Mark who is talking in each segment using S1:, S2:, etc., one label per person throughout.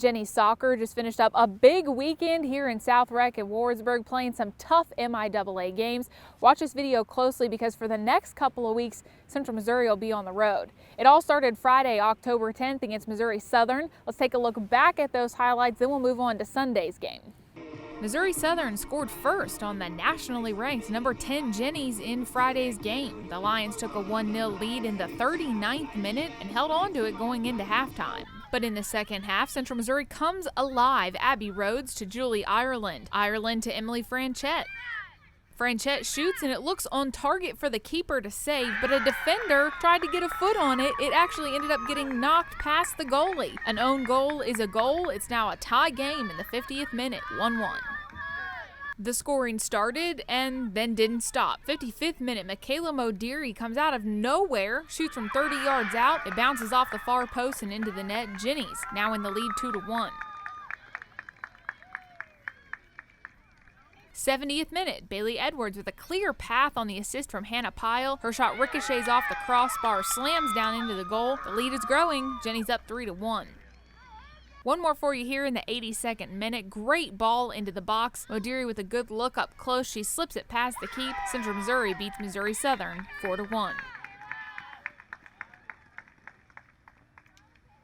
S1: Jennies soccer just finished up a big weekend here in South Rec at Warrensburg, playing some tough MIAA games. Watch this video closely because for the next couple of weeks, Central Missouri will be on the road. It all started Friday, October 10th against Missouri Southern. Let's take a look back at those highlights, then we'll move on to Sunday's game. Missouri Southern scored first on the nationally ranked number 10 Jennies in Friday's game. The Lions took a 1-0 lead in the 39th minute and held on to it going into halftime. But in the second half, Central Missouri comes alive. Abby Rhodes to Julie Ireland. Ireland to Emily Franchette. Franchette shoots and it looks on target for the keeper to save, but a defender tried to get a foot on it. It actually ended up getting knocked past the goalie. An own goal is a goal. It's now a tie game in the 50th minute, 1-1. The scoring started and then didn't stop. 55th minute, Michaela Modiri comes out of nowhere, shoots from 30 yards out. It bounces off the far post and into the net. Jennies now in the lead 2-1. 70th minute, Bailey Edwards with a clear path on the assist from Hannah Pyle. Her shot ricochets off the crossbar, slams down into the goal. The lead is growing. Jennies up 3-1. One more for you here in the 82nd minute. Great ball into the box. Modiri with a good look up close. She slips it past the keep. Central Missouri beats Missouri Southern 4-1.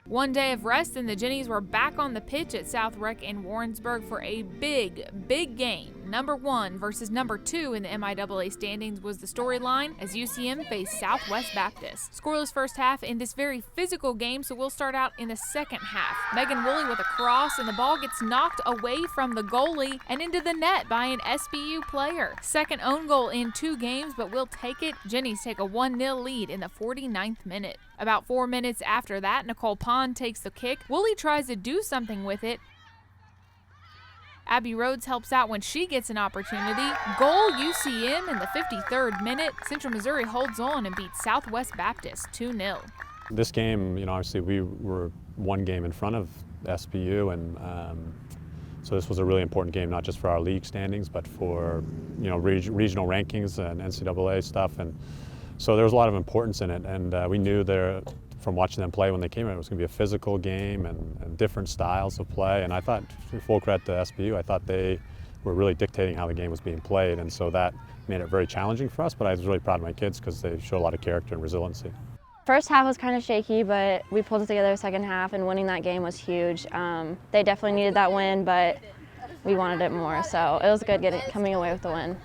S1: One day of rest and the Jennies were back on the pitch at South Rec in Warrensburg for a big game. Number 1 versus number 2 in the MIAA standings was the storyline as UCM faced Southwest Baptist. Scoreless first half in this very physical game, so we'll start out in the second half. Megan Woolley with a cross and the ball gets knocked away from the goalie and into the net by an SBU player. Second own goal in 2 games, but we'll take it. Jennies take a 1-0 lead in the 49th minute. About 4 minutes after that, Nicole Pond takes the kick. Woolley tries to do something with it. Abby Rhodes helps out when she gets an opportunity. Goal UCM in the 53rd minute. Central Missouri holds on and beats Southwest Baptist 2-0.
S2: This game, obviously we were one game in front of SBU, and so this was a really important game, not just for our league standings, but for regional rankings and NCAA stuff. And so there was a lot of importance in it, and we knew there, from watching them play when they came in, it was going to be a physical game and different styles of play. And I thought, full credit to SBU, I thought they were really dictating how the game was being played, and so that made it very challenging for us. But I was really proud of my kids because they show a lot of character and resiliency.
S3: First half was kind of shaky, but we pulled it together second half, and winning that game was huge. They definitely needed that win, but we wanted it more, so it was good coming away with the win.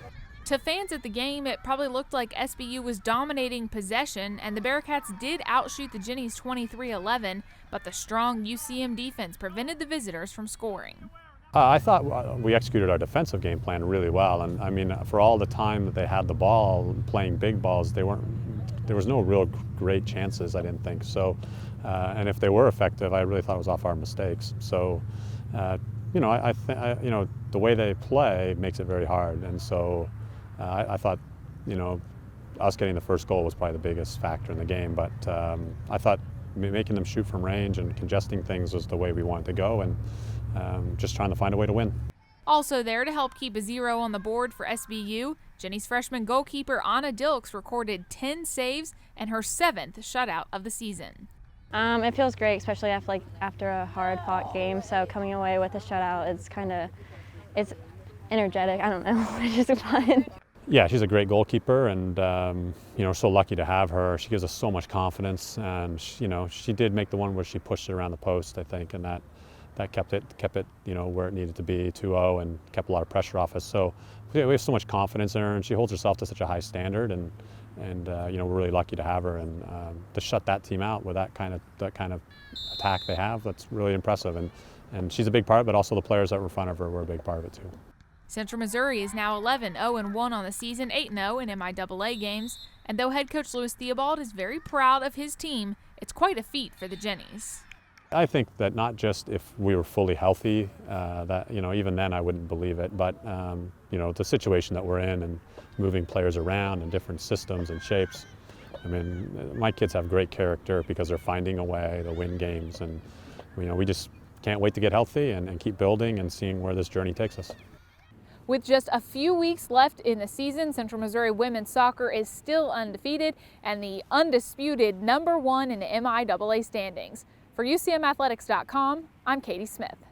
S1: To fans at the game, it probably looked like SBU was dominating possession, and the Bearcats did outshoot the Jennies 23-11, but the strong UCM defense prevented the visitors from scoring.
S2: I thought we executed our defensive game plan really well, and I mean, for all the time that they had the ball, playing big balls, there was no real great chances, I didn't think. So, and if they were effective, I really thought it was off our mistakes. So, the way they play makes it very hard, and so. I thought, us getting the first goal was probably the biggest factor in the game, but I thought making them shoot from range and congesting things was the way we wanted to go, and just trying to find a way to win.
S1: Also there to help keep a 0 on the board for SBU, Jennies freshman goalkeeper Anna Dilks recorded 10 saves and her 7th shutout of the season.
S3: It feels great, especially after a hard-fought game, so coming away with a shutout, it's energetic. I don't know, it's just fun.
S2: Yeah, she's a great goalkeeper, and so lucky to have her. She gives us so much confidence, and she did make the one where she pushed it around the post, I think, and that kept it where it needed to be, 2-0, and kept a lot of pressure off us. So we have so much confidence in her, and she holds herself to such a high standard, and we're really lucky to have her, and to shut that team out with that kind of attack they have, that's really impressive. And she's a big part, but also the players that were in front of her were a big part of it too.
S1: Central Missouri is now 11-0-1 on the season, 8-0 in MIAA games, and though head coach Louis Theobald is very proud of his team, it's quite a feat for the Jennies.
S2: I think that not just if we were fully healthy, that even then I wouldn't believe it, but the situation that we're in and moving players around in different systems and shapes. I mean, my kids have great character because they're finding a way to win games, and we just can't wait to get healthy and keep building and seeing where this journey takes us.
S1: With just a few weeks left in the season, Central Missouri women's soccer is still undefeated and the undisputed number 1 in the MIAA standings. For For UCMathletics.com, I'm Katie Smith.